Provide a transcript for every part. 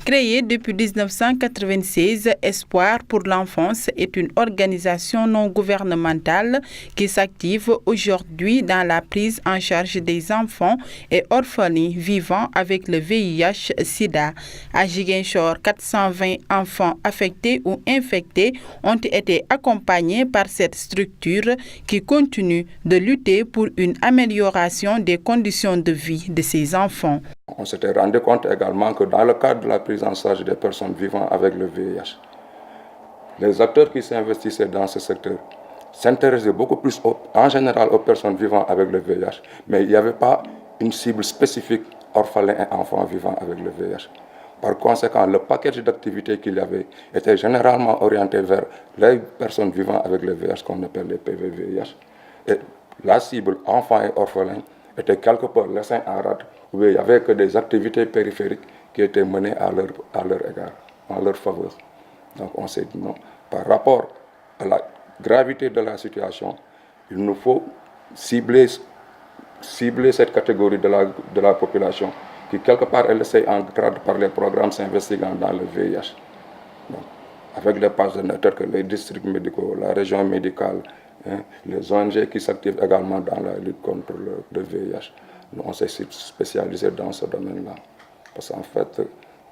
Créée depuis 1996, Espoir pour l'enfance est une organisation non gouvernementale qui s'active aujourd'hui dans la prise en charge des enfants et orphelins vivant avec le VIH/SIDA. À Ziguinchor, 420 enfants affectés ou infectés ont été accompagnés par cette structure qui continue de lutter pour une amélioration des conditions de vie de ces enfants. On s'était rendu compte également que dans le cadre de la prise en charge des personnes vivant avec le VIH, les acteurs qui s'investissaient dans ce secteur s'intéressaient beaucoup plus en général aux personnes vivant avec le VIH, mais il n'y avait pas une cible spécifique orphelins et enfants vivant avec le VIH. Par conséquent, le package d'activités qu'il y avait était généralement orienté vers les personnes vivant avec le VIH, qu'on appelle les PV-VIH. Et la cible enfants et orphelins était quelque part laissée en rade, où il n'y avait que des activités périphériques qui étaient menées à leur égard, en leur faveur. Donc on s'est dit non, par rapport à la gravité de la situation, il nous faut cibler cette catégorie de la population qui quelque part est laissée en rade par les programmes s'investissant dans le VIH. Donc, avec les partenaires tels que les districts médicaux, la région médicale, les ONG qui s'activent également dans la lutte contre le VIH. Nous, on s'est spécialisé dans ce domaine-là. Parce qu'en fait,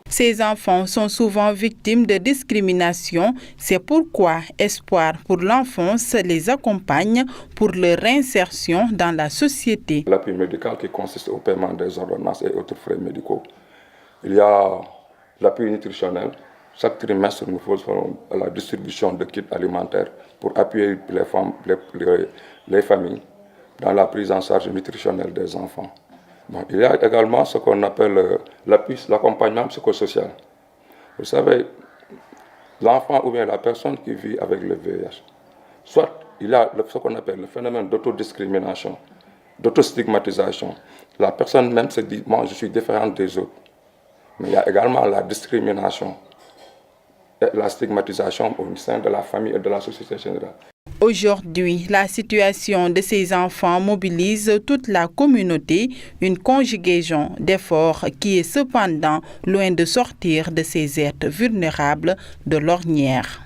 ces enfants sont souvent victimes de discrimination. C'est pourquoi Espoir pour l'enfance les accompagne pour leur réinsertion dans la société. L'appui médical qui consiste au paiement des ordonnances et autres frais médicaux. Il y a l'appui nutritionnel. Chaque trimestre, nous faisons la distribution de kits alimentaires pour appuyer les familles dans la prise en charge nutritionnelle des enfants. Bon, il y a également ce qu'on appelle l'accompagnement psychosocial. Vous savez, l'enfant ou bien la personne qui vit avec le VIH, soit il y a ce qu'on appelle le phénomène d'autodiscrimination, d'autostigmatisation. La personne même se dit, moi je suis différente des autres. Mais il y a également la discrimination et la stigmatisation au sein de la famille et de la société générale. Aujourd'hui, la situation de ces enfants mobilise toute la communauté, une conjugaison d'efforts qui est cependant loin de sortir de ces êtres vulnérables de l'ornière.